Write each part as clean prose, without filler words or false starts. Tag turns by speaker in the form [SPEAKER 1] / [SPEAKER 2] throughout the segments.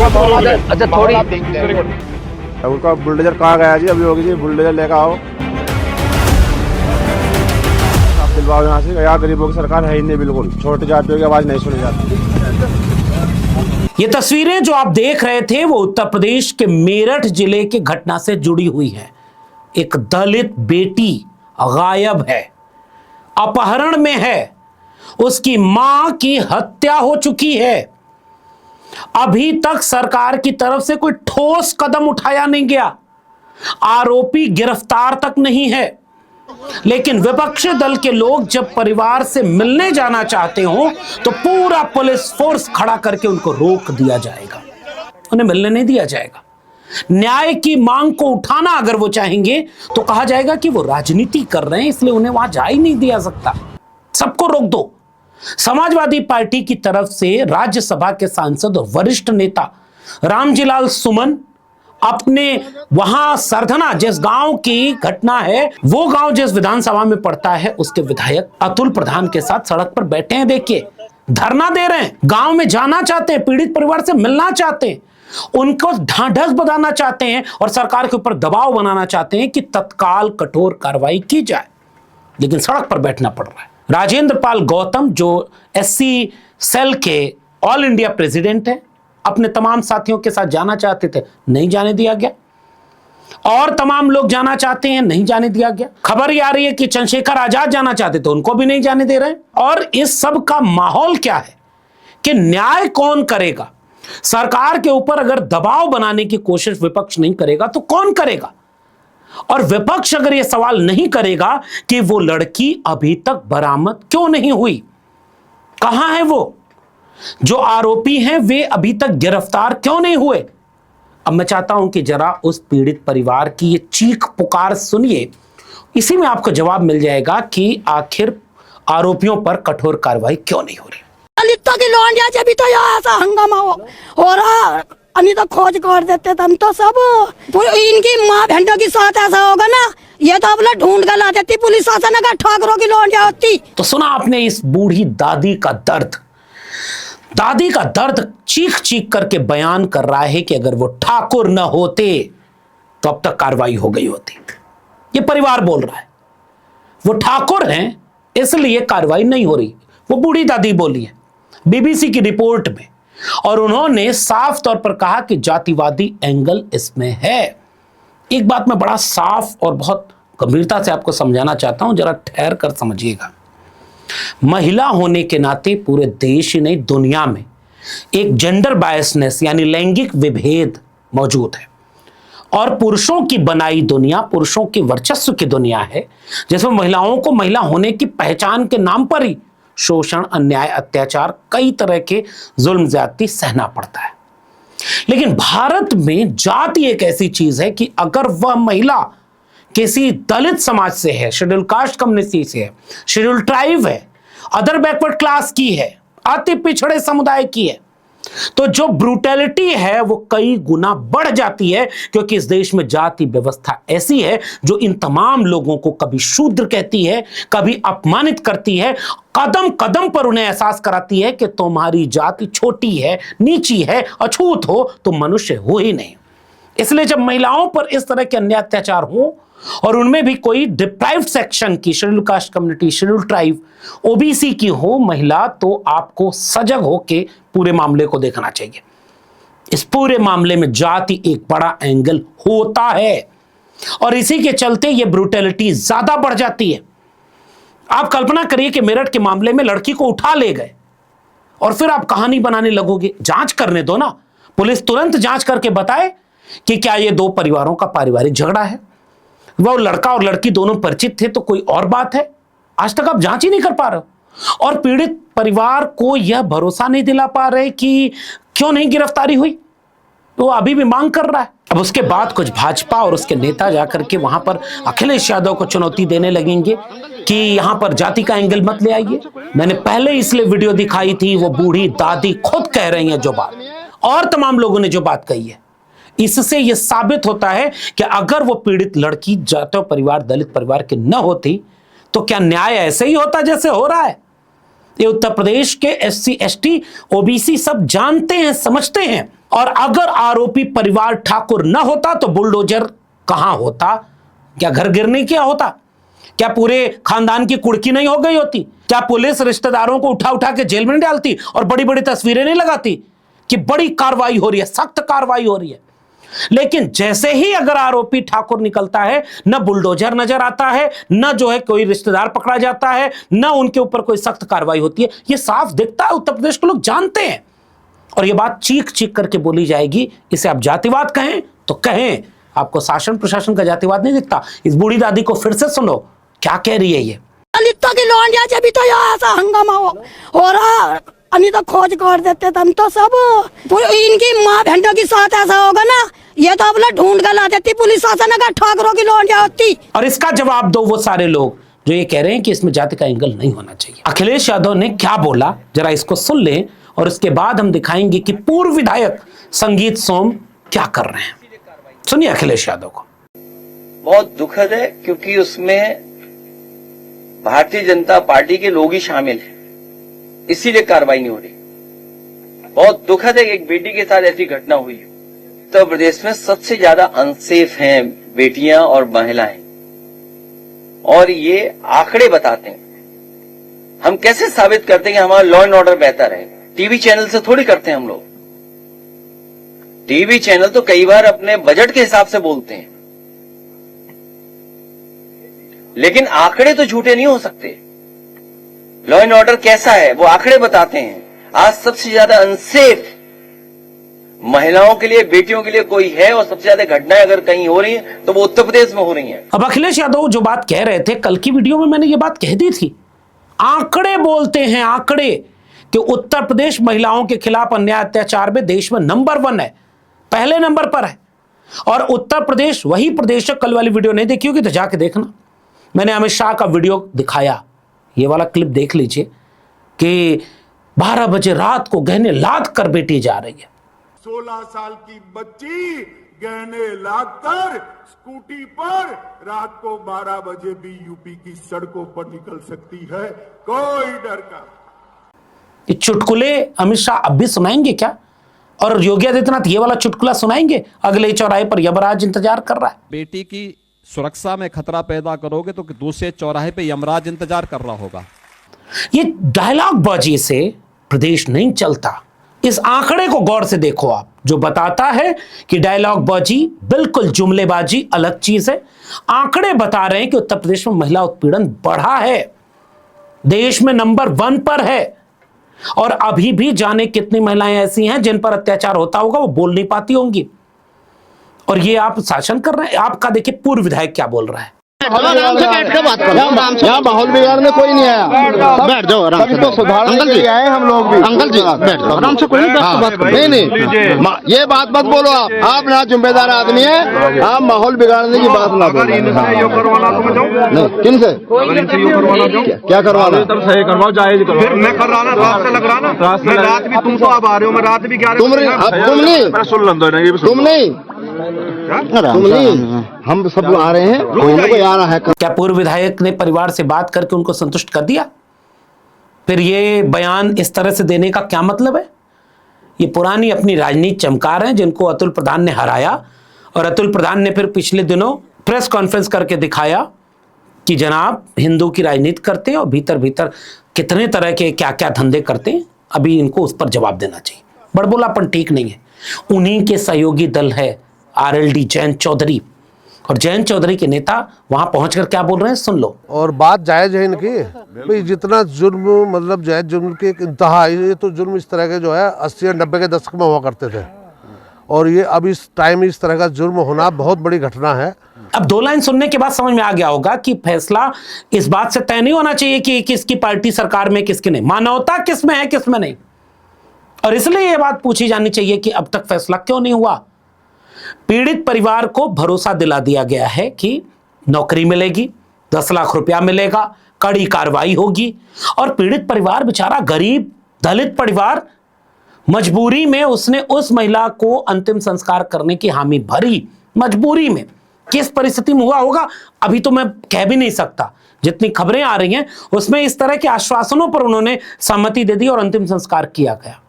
[SPEAKER 1] अच्छा थोड़ी
[SPEAKER 2] उनका बुलडोजर कहाँ गया जी? अभी होगी जी, बुलडोजर लेकर आओ, आप दिलवाओ यहाँ से। यहाँ गरीबों की सरकार है ही नहीं, बिल्कुल छोटी जातियों की आवाज नहीं सुनी जाती।
[SPEAKER 3] ये तस्वीरें जो आप देख रहे थे वो उत्तर प्रदेश के मेरठ जिले की घटना से जुड़ी हुई है। एक दलित बेटी गायब है, अपहरण में है, उसकी मां की हत्या हो चुकी है। अभी तक सरकार की तरफ से कोई ठोस कदम उठाया नहीं गया, आरोपी गिरफ्तार तक नहीं है। लेकिन विपक्षी दल के लोग जब परिवार से मिलने जाना चाहते हो तो पूरा पुलिस फोर्स खड़ा करके उनको रोक दिया जाएगा, उन्हें मिलने नहीं दिया जाएगा। न्याय की मांग को उठाना अगर वो चाहेंगे तो कहा जाएगा कि वो राजनीति कर रहे हैं, इसलिए उन्हें वहां जा ही नहीं दिया सकता। सबको रोक दो। समाजवादी पार्टी की तरफ से राज्यसभा के सांसद और वरिष्ठ नेता रामजीलाल सुमन अपने वहां सरधना, जिस गांव की घटना है, वो गांव जिस विधानसभा में पड़ता है, उसके विधायक अतुल प्रधान के साथ सड़क पर बैठे हैं। देखिए, धरना दे रहे हैं, गांव में जाना चाहते हैं, पीड़ित परिवार से मिलना चाहते हैं, उनको ढांढस बताना चाहते हैं और सरकार के ऊपर दबाव बनाना चाहते हैं कि तत्काल कठोर कार्रवाई की जाए, लेकिन सड़क पर बैठना पड़ रहा है। राजेंद्र पाल गौतम जो एससी सेल के ऑल इंडिया प्रेसिडेंट हैं, अपने तमाम साथियों के साथ जाना चाहते थे, नहीं जाने दिया गया। और तमाम लोग जाना चाहते हैं, नहीं जाने दिया गया। खबर ये आ रही है कि चंद्रशेखर आजाद जाना चाहते थे, उनको भी नहीं जाने दे रहे हैं। और इस सब का माहौल क्या है कि न्याय कौन करेगा? सरकार के ऊपर अगर दबाव बनाने की कोशिश विपक्ष नहीं करेगा तो कौन करेगा? और विपक्ष अगर यह सवाल नहीं करेगा कि वो लड़की अभी तक बरामद क्यों नहीं हुई, कहां है वो, जो आरोपी हैं वे अभी तक गिरफ्तार क्यों नहीं हुए? अब मैं चाहता हूं कि जरा उस पीड़ित परिवार की ये चीख पुकार सुनिए, इसी में आपको जवाब मिल जाएगा कि आखिर आरोपियों पर कठोर कार्रवाई क्यों नहीं हो रही।
[SPEAKER 4] दलितों की लौंडिया जब भी तो यहाँ ऐसा हंगामा हो रहा, नहीं तो खोज कर देते हम तो सब। इनकी माँ बहनों के साथ ऐसा होगा ना, ये तो अपना ढूंढ कर ला देती पुलिस शासन, अगर ठाकरों की लौंडिया होती।
[SPEAKER 3] तो सुना आपने इस बूढ़ी दादी का दर्द। दादी का दर्द चीख चीख करके बयान कर रहा है कि अगर वो ठाकुर न होते तो अब तक कार्रवाई हो गई होती। ये परिवार बोल रहा है, वो ठाकुर हैं इसलिए कार्रवाई नहीं हो रही। वो बूढ़ी दादी बोली है बीबीसी की रिपोर्ट में, और उन्होंने साफ तौर पर कहा कि जातिवादी एंगल इसमें है। एक बात मैं बड़ा साफ और बहुत गंभीरता से आपको समझाना चाहता हूं, जरा ठहर कर समझिएगा। महिला होने के नाते पूरे देश ही नहीं दुनिया में एक जेंडर बायसनेस यानी लैंगिक विभेद मौजूद है, और पुरुषों की बनाई दुनिया, पुरुषों की वर्चस्व की दुनिया है, जिसमें महिलाओं को महिला होने की पहचान के नाम पर ही शोषण, अन्याय, अत्याचार, कई तरह के जुल्म ज्यादती सहना पड़ता है। लेकिन भारत में जाति एक ऐसी चीज है कि अगर वह महिला किसी दलित समाज से है, शेड्यूल कास्ट कम्युनिटी से है, शेड्यूल ट्राइब है, अदर बैकवर्ड क्लास की है, अति पिछड़े समुदाय की है, तो जो ब्रूटैलिटी है वो कई गुना बढ़ जाती है, क्योंकि इस देश में जाति व्यवस्था ऐसी है जो इन तमाम लोगों को कभी शूद्र कहती है, कभी अपमानित करती है, कदम कदम पर उन्हें एहसास कराती है कि तुम्हारी जाति छोटी है, नीची है, अछूत हो, तो मनुष्य हो ही नहीं। इसलिए जब महिलाओं पर इस तरह के अन्याय अत्याचार हो, और उनमें भी कोई डिप्राइव्ड सेक्शन की, schedule caste community, schedule tribe, OBC की हो महिला, तो आपको सजग होकर पूरे मामले को देखना चाहिए। इस पूरे मामले में जाति एक बड़ा एंगल होता है, और इसी के चलते यह ब्रूटैलिटी ज्यादा बढ़ जाती है। आप कल्पना करिए कि मेरठ के मामले में लड़की को उठा ले गए और फिर आप कहानी बनाने लगोगे। जांच करने दो ना, पुलिस तुरंत जांच करके बताए कि क्या ये दो परिवारों का पारिवारिक झगड़ा है, वह लड़का और लड़की दोनों परिचित थे तो कोई और बात है। आज तक आप जांच ही नहीं कर पा रहे हो, और पीड़ित परिवार को यह भरोसा नहीं दिला पा रहे कि क्यों नहीं गिरफ्तारी हुई, तो अभी भी मांग कर रहा है। अब उसके बाद कुछ भाजपा और उसके नेता जाकर के वहां पर अखिलेश यादव को चुनौती देने लगेंगे कि यहां पर जाति का एंगल मत ले आइए। मैंने पहले इसलिए वीडियो दिखाई थी, वो बूढ़ी दादी खुद कह रही है जो बात, और तमाम लोगों ने जो बात कही है, इससे यह साबित होता है कि अगर वो पीड़ित लड़की जाटव परिवार, दलित परिवार की न होती तो क्या न्याय ऐसे ही होता जैसे हो रहा है? ये उत्तर प्रदेश के एससी, एसटी, ओबीसी सब जानते हैं, समझते हैं और अगर आरोपी परिवार ठाकुर न होता तो बुलडोजर कहां होता? क्या घर गिरने क्या होता? क्या पूरे खानदान की कुड़की नहीं हो गई होती? क्या पुलिस रिश्तेदारों को उठा उठा के जेल में नहीं डालती और बड़ी बड़ी तस्वीरें नहीं लगाती कि बड़ी कार्रवाई हो रही है, सख्त कार्रवाई हो रही है? लेकिन जैसे ही अगर आरोपी ठाकुर निकलता है, न बुलडोजर नजर आता है, न जो है कोई रिश्तेदार पकड़ा जाता है, न उनके ऊपर कोई सख्त कार्रवाई होती है। यह साफ दिखता है, उत्तर प्रदेश के लोग जानते हैं। और यह बात चीख चीख करके बोली जाएगी। इसे आप जातिवाद कहें तो कहें, आपको शासन प्रशासन का जातिवाद नहीं दिखता? इस बूढ़ी दादी को फिर से सुनो, क्या कह रही है ये?
[SPEAKER 4] दलितों की लौंडिया जब भी तो यहाँ ऐसा हंगामा हो रहा, अभी तो खोज कर देते थे हम तो सब। इनकी माँ बहनों के साथ ऐसा होगा ना, ये तो अपना ढूंढ कर ला देती पुलिस शासन, अगर ठाकरों की लौंडिया होती।
[SPEAKER 3] और इसका जवाब दो वो सारे लोग जो ये कह रहे हैं कि इसमें जाति का एंगल नहीं होना चाहिए। अखिलेश यादव ने क्या बोला, जरा इसको सुन लें और इसके बाद हम दिखाएंगे कि पूर्व विधायक संगीत सोम क्या कर रहे हैं। सुनिए अखिलेश यादव को।
[SPEAKER 1] बहुत दुखद है क्योंकि उसमें भारतीय जनता पार्टी के लोग ही शामिल हैं, इसीलिए कार्रवाई नहीं हो रही। बहुत दुखद है कि एक बेटी के साथ ऐसी घटना हुई। उत्तर प्रदेश में सबसे ज्यादा अनसेफ हैं बेटियां और महिलाएं, और ये आंकड़े बताते हैं। हम कैसे साबित करते हैं कि हमारा लॉ एंड ऑर्डर बेहतर है? टीवी चैनल से थोड़ी करते हैं हम लोग। टीवी चैनल तो कई बार अपने बजट के हिसाब से बोलते हैं, लेकिन आंकड़े तो झूठे नहीं हो सकते। लॉ एंड ऑर्डर कैसा है वो आंकड़े बताते हैं। आज सबसे ज्यादा अनसेफ महिलाओं के लिए, बेटियों के लिए कोई है, और सबसे ज्यादा घटनाएं अगर कहीं हो रही हैं तो वो उत्तर प्रदेश में हो रही हैं।
[SPEAKER 3] अब अखिलेश यादव जो बात कह रहे थे, कल की वीडियो में मैंने ये बात कह दी थी। आंकड़े बोलते हैं, आंकड़े, कि उत्तर प्रदेश महिलाओं के खिलाफ अन्याय अत्याचार में देश में नंबर 1 है, पहले नंबर पर है। और उत्तर प्रदेश वही प्रदेश है। कल वाली वीडियो नहीं देखी होगी तो जाके देखना, मैंने अमित शाह का वीडियो दिखाया, ये वाला क्लिप देख लीजिए कि 12 बजे रात को गहने लाद कर बेटी जा रही है।
[SPEAKER 5] 16 साल की बच्ची गहने लाद कर स्कूटी पर रात को 12 बजे भी यूपी की सड़कों पर निकल सकती है, कोई डर का।
[SPEAKER 3] ये चुटकुले अमित शाह अब भी सुनाएंगे क्या? और योगी आदित्यनाथ ये वाला चुटकुला सुनाएंगे? अगले चौराहे पर यमराज इंतजार कर रहा है।
[SPEAKER 6] बेटी की सुरक्षा में खतरा पैदा करोगे तो दूसरे चौराहे पे यमराज इंतजार कर रहा होगा।
[SPEAKER 3] ये डायलॉग बाजी से प्रदेश नहीं चलता। इस आंकड़े को गौर से देखो आप, जो बताता है कि डायलॉग बाजी बिल्कुल जुमलेबाजी अलग चीज है। आंकड़े बता रहे हैं कि उत्तर प्रदेश में महिला उत्पीड़न बढ़ा है, देश में नंबर 1 पर है। और अभी भी जाने कितनी महिलाएं ऐसी हैं जिन पर अत्याचार होता होगा, वो बोल नहीं पाती होंगी। और ये आप शासन कर रहे हैं। आपका देखिए पूर्व विधायक क्या बोल रहा है।
[SPEAKER 7] आराम से बैठ कर बात करो। यहाँ माहौल बिगाड़ने कोई नहीं आया। बैठ जाओ आराम से। तो सुधारने के लिए आए हम लोग भी। अंकल जी बैठ जाओ आराम से, कोई नहीं बात करो। नहीं ये बात मत बोलो आप ना जिम्मेदार आदमी है, आप माहौल बिगाड़ने की बात ना बोलो। नहीं किन से क्या करवाना?
[SPEAKER 2] सही करवाओ, जायज करो।
[SPEAKER 8] मैं कर रहा ना, रात से लग रहा ना। मैं रात भी, तुम तो अब आ रहे हो, मैं रात भी क्या
[SPEAKER 7] तुम नहीं, हम सब आ रहे हैं, कोई आ रहा है।
[SPEAKER 3] क्या पूर्व विधायक ने परिवार से बात करके उनको संतुष्ट कर दिया? फिर ये बयान इस तरह से देने का क्या मतलब है? ये पुरानी अपनी राजनीति चमकार हैं जिनको अतुल प्रधान ने हराया। और अतुल प्रधान ने फिर पिछले दिनों प्रेस कॉन्फ्रेंस करके दिखाया कि जनाब हिंदू की राजनीति करते हैं और भीतर भीतर कितने तरह के क्या क्या धंधे करते हैं। अभी इनको उस पर जवाब देना चाहिए। बड़बोलापन ठीक नहीं है। उन्हीं के सहयोगी दल है आरएलडी जयंत चौधरी, और जयंत चौधरी के नेता वहां पहुंचकर क्या बोल रहे हैं सुन लो।
[SPEAKER 9] और बात जायज है इनकी भाई, जितना जुर्म मतलब जायज जुर्म की एक इंतहा, ये तो जुर्म इस तरह के जो है 80 और 90 के दशक में हुआ करते थे, और ये अब इस टाइम इस तरह का जुर्म होना बहुत बड़ी घटना है।
[SPEAKER 3] अब 2 लाइन सुनने के बाद समझ में आ गया होगा कि फैसला इस बात से तय नहीं होना चाहिए कि किसकी पार्टी सरकार में किसकी नहीं, मानवता किसमें है किसमें नहीं। और इसलिए यह बात पूछी जानी चाहिए कि अब तक फैसला क्यों नहीं हुआ। पीड़ित परिवार को भरोसा दिला दिया गया है कि नौकरी मिलेगी, 10 लाख रुपया मिलेगा, कड़ी कार्रवाई होगी। और पीड़ित परिवार बेचारा गरीब दलित परिवार, मजबूरी में उसने उस महिला को अंतिम संस्कार करने की हामी भरी। मजबूरी में किस परिस्थिति में हुआ होगा अभी तो मैं कह भी नहीं सकता। जितनी खबरें आ रही हैं उसमें इस तरह के आश्वासनों पर उन्होंने सहमति दे दी और अंतिम संस्कार किया गया।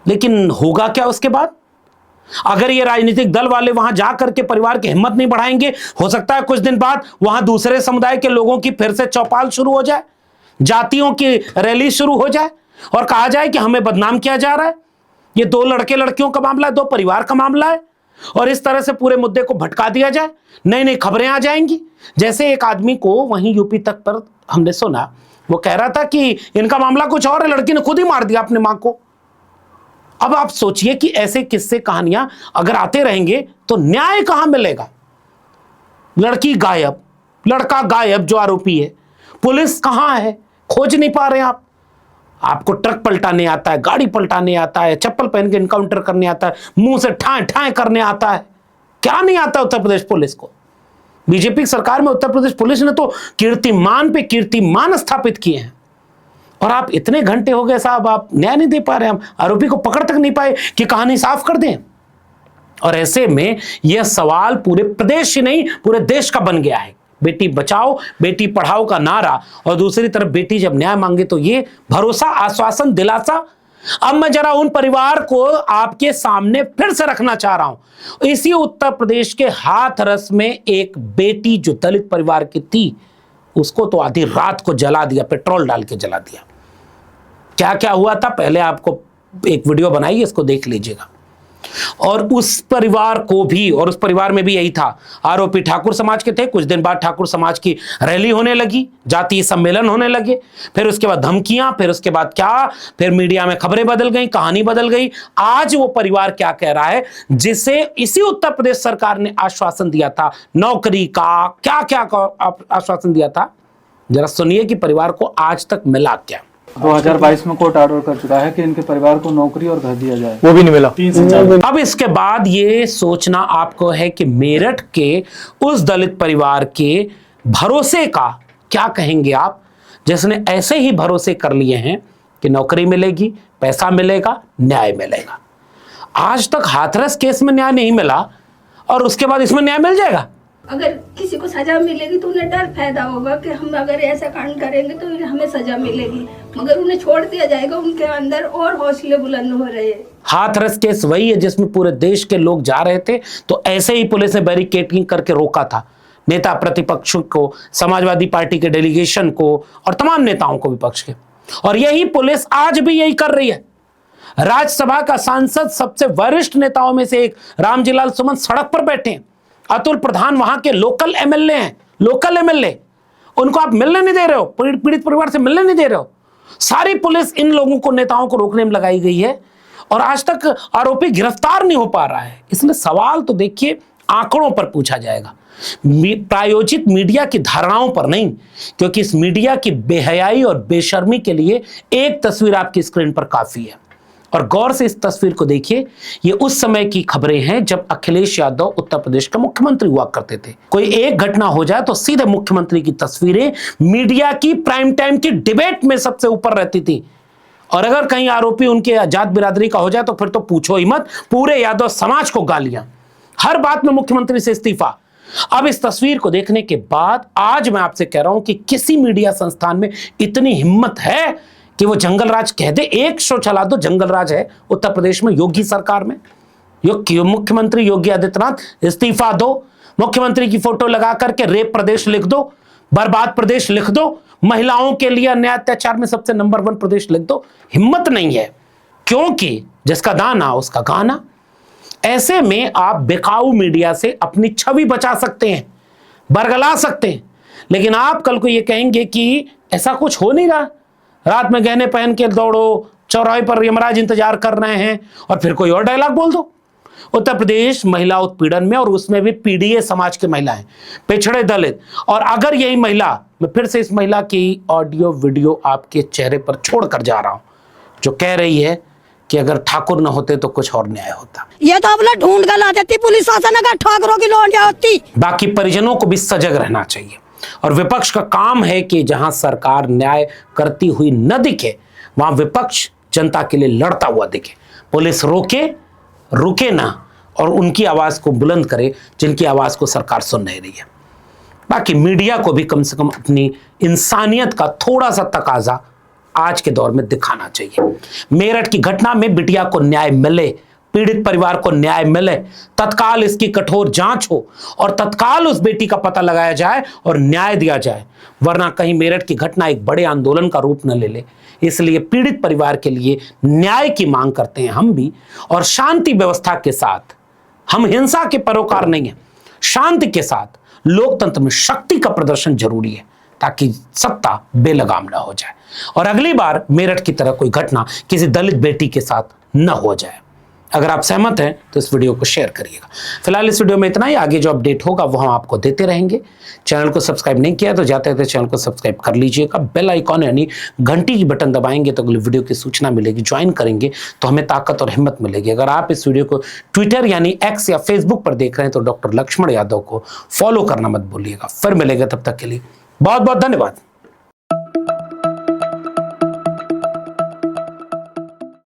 [SPEAKER 3] लेकिन होगा क्या उसके बाद? अगर ये राजनीतिक दल वाले वहां जाकर के परिवार की हिम्मत नहीं बढ़ाएंगे, हो सकता है कुछ दिन बाद वहां दूसरे समुदाय के लोगों की फिर से चौपाल शुरू हो जाए, जातियों की रैली शुरू हो जाए और कहा जाए कि हमें बदनाम किया जा रहा है। ये 2 लड़के लड़कियों का मामला है, 2 परिवार का मामला है, और इस तरह से पूरे मुद्दे को भटका दिया जाए, नई नई खबरें आ जाएंगी। जैसे एक आदमी को वहीं यूपी तक पर हमने सुना, वो कह रहा था कि इनका मामला कुछ और है, लड़की ने खुद ही मार दिया अपने मां को। अब आप सोचिए कि ऐसे किस्से कहानियां अगर आते रहेंगे तो न्याय कहां मिलेगा? लड़की गायब, लड़का गायब जो आरोपी है, पुलिस कहां है, खोज नहीं पा रहे आप। आपको ट्रक पलटाने आता है, गाड़ी पलटाने आता है, चप्पल पहन के इनकाउंटर करने आता है, मुंह से ठाए ठाए करने आता है, क्या नहीं आता उत्तर प्रदेश पुलिस को? बीजेपी सरकार में उत्तर प्रदेश पुलिस ने तो कीर्तिमान पे कीर्तिमान स्थापित किए हैं, और आप इतने घंटे हो गए साहब, आप न्याय नहीं दे पा रहे, हम आरोपी को पकड़ तक नहीं पाए कि कहानी साफ कर दें। और ऐसे में यह सवाल पूरे प्रदेश ही नहीं पूरे देश का बन गया है। बेटी बचाओ बेटी पढ़ाओ का नारा, और दूसरी तरफ बेटी जब न्याय मांगे तो ये भरोसा, आश्वासन, दिलासा। अब मैं जरा उन परिवार को आपके सामने फिर से रखना चाह रहा हूं। इसी उत्तर प्रदेश के हाथरस में एक बेटी जो दलित परिवार की थी, उसको तो आधी रात को जला दिया, पेट्रोल डाल के जला दिया। क्या क्या हुआ था, पहले आपको एक वीडियो बनाई, इसको देख लीजिएगा। और उस परिवार को भी, और उस परिवार में भी यही था, आरोपी ठाकुर समाज के थे। कुछ दिन बाद ठाकुर समाज की रैली होने लगी, जातीय सम्मेलन होने लगे, फिर उसके बाद धमकियां, फिर उसके बाद क्या, फिर मीडिया में खबरें बदल गई, कहानी बदल गई। आज वो परिवार क्या कह रहा है, जिसे इसी उत्तर प्रदेश सरकार ने आश्वासन दिया था नौकरी का, क्या क्या आश्वासन दिया था, जरा सुनिए कि परिवार को आज तक मिला क्या।
[SPEAKER 10] 2022 में कोर्ट ऑर्डर कर चुका है कि इनके परिवार को नौकरी और घर दिया जाए,
[SPEAKER 2] वो भी नहीं मिला।
[SPEAKER 10] 3 से 4
[SPEAKER 3] अब इसके बाद ये सोचना आपको है कि मेरठ के उस दलित परिवार के भरोसे का क्या कहेंगे आप, जिसने ऐसे ही भरोसे कर लिए हैं कि नौकरी मिलेगी, पैसा मिलेगा, न्याय मिलेगा। आज तक हाथरस केस में न्याय नहीं मिला, और उसके बाद इसमें न्याय मिल जाएगा।
[SPEAKER 11] अगर किसी को सजा मिलेगी तो उन्हें डर पैदा होगा कि हम अगर ऐसा कांड करेंगे तो हमें सजा मिलेगी, मगर उन्हें छोड़ दिया जाएगा, उनके अंदर और हौसले बुलंद हो रहे हैं।
[SPEAKER 3] हाथरस केस वही है जिसमें पूरे देश के लोग जा रहे थे, तो ऐसे ही पुलिस ने बैरिकेडिंग करके रोका था नेता प्रतिपक्ष को, समाजवादी पार्टी के डेलीगेशन को, और तमाम नेताओं को विपक्ष के। और यही पुलिस आज भी यही कर रही है। राज्यसभा का सांसद, सबसे वरिष्ठ नेताओं में से एक रामजीलाल सुमन सड़क पर बैठे हैं। अतुल प्रधान वहां के लोकल एमएलए हैं, लोकल एमएलए, उनको आप मिलने नहीं दे रहे हो, पीड़ित परिवार से मिलने नहीं दे रहे हो। सारी पुलिस इन लोगों को, नेताओं को रोकने में लगाई गई है, और आज तक आरोपी गिरफ्तार नहीं हो पा रहा है। इसलिए सवाल तो देखिए आंकड़ों पर पूछा जाएगा, प्रायोजित मीडिया की धारणाओं पर नहीं, क्योंकि इस मीडिया की बेहयाई और बेशर्मी के लिए एक तस्वीर आपकी स्क्रीन पर काफी है। और गौर से इस तस्वीर को देखिए, ये उस समय की खबरें हैं जब अखिलेश यादव उत्तर प्रदेश के मुख्यमंत्री हुआ करते थे। कोई एक घटना हो जाए तो सीधे मुख्यमंत्री की तस्वीरें मीडिया की प्राइम टाइम की डिबेट में सबसे ऊपर रहती थी। और अगर कहीं आरोपी उनके जात बिरादरी का हो जाए तो फिर तो पूछो ही मत, पूरे यादव समाज को गालियां, हर बात में मुख्यमंत्री से इस्तीफा। अब इस तस्वीर को देखने के बाद आज मैं आपसे कह रहा हूं कि किसी मीडिया संस्थान में इतनी हिम्मत है कि वो जंगल राज कह दे। एक शो चला दो, जंगल राज है उत्तर प्रदेश में, योगी सरकार में, मुख्यमंत्री योगी आदित्यनाथ इस्तीफा दो, मुख्यमंत्री की फोटो लगा करके रेप प्रदेश लिख दो, बर्बाद प्रदेश लिख दो, महिलाओं के लिए अन्याय अत्याचार में सबसे नंबर 1 प्रदेश लिख दो। हिम्मत नहीं है, क्योंकि जिसका दाना उसका गाना। ऐसे में आप बिकाऊ मीडिया से अपनी छवि बचा सकते हैं, बरगला सकते हैं, लेकिन आप कल को ये कहेंगे कि ऐसा कुछ हो नहीं रहा, रात में गहने पहन के दौड़ो, चौराहे पर यमराज इंतजार कर रहे हैं, और फिर कोई और डायलॉग बोल दो। उत्तर प्रदेश महिला उत्पीड़न में, और उसमें भी पीडीए समाज की महिलाएं, पिछड़े दलित, और अगर यही महिला, मैं फिर से इस महिला की ऑडियो वीडियो आपके चेहरे पर छोड़कर जा रहा हूं, जो कह रही है कि अगर ठाकुर न होते तो कुछ और न्याय होता।
[SPEAKER 4] ये तो अपना ढूंढ कर ला देती पुलिस शासन, अगर ठाकुरों की लौंडिया होती।
[SPEAKER 3] बाकी परिजनों को भी सजग रहना चाहिए, और विपक्ष का काम है कि जहां सरकार न्याय करती हुई न दिखे, वहां विपक्ष जनता के लिए लड़ता हुआ दिखे। पुलिस रोके, रुके ना, और उनकी आवाज को बुलंद करे जिनकी आवाज को सरकार सुन नहीं रही है। बाकी मीडिया को भी कम से कम अपनी इंसानियत का थोड़ा सा तकाजा आज के दौर में दिखाना चाहिए। मेरठ की घटना में बिटिया को न्याय मिले, पीड़ित परिवार को न्याय मिले, तत्काल इसकी कठोर जांच हो और तत्काल उस बेटी का पता लगाया जाए और न्याय दिया जाए, वरना कहीं मेरठ की घटना एक बड़े आंदोलन का रूप न ले ले। इसलिए पीड़ित परिवार के लिए न्याय की मांग करते हैं हम भी, और शांति व्यवस्था के साथ। हम हिंसा के पैरोकार नहीं है, शांति के साथ लोकतंत्र में शक्ति का प्रदर्शन जरूरी है, ताकि सत्ता बेलगाम ना हो जाए और अगली बार मेरठ की तरह कोई घटना किसी दलित बेटी के साथ न हो जाए। अगर आप सहमत हैं तो इस वीडियो को शेयर करिएगा। फिलहाल इस वीडियो में इतना ही, आगे जो अपडेट होगा वो हम आपको देते रहेंगे। चैनल को सब्सक्राइब नहीं किया तो जाते जाते चैनल को सब्सक्राइब कर लीजिएगा। बेल आइकॉन यानी घंटी की बटन दबाएंगे तो अगले वीडियो की सूचना मिलेगी। ज्वाइन करेंगे तो हमें ताकत और हिम्मत मिलेगी। अगर आप इस वीडियो को ट्विटर यानी एक्स या फेसबुक पर देख रहे हैं तो डॉक्टर लक्ष्मण यादव को फॉलो करना मत भूलिएगा। फिर मिलेगा, तब तक के लिए बहुत बहुत धन्यवाद।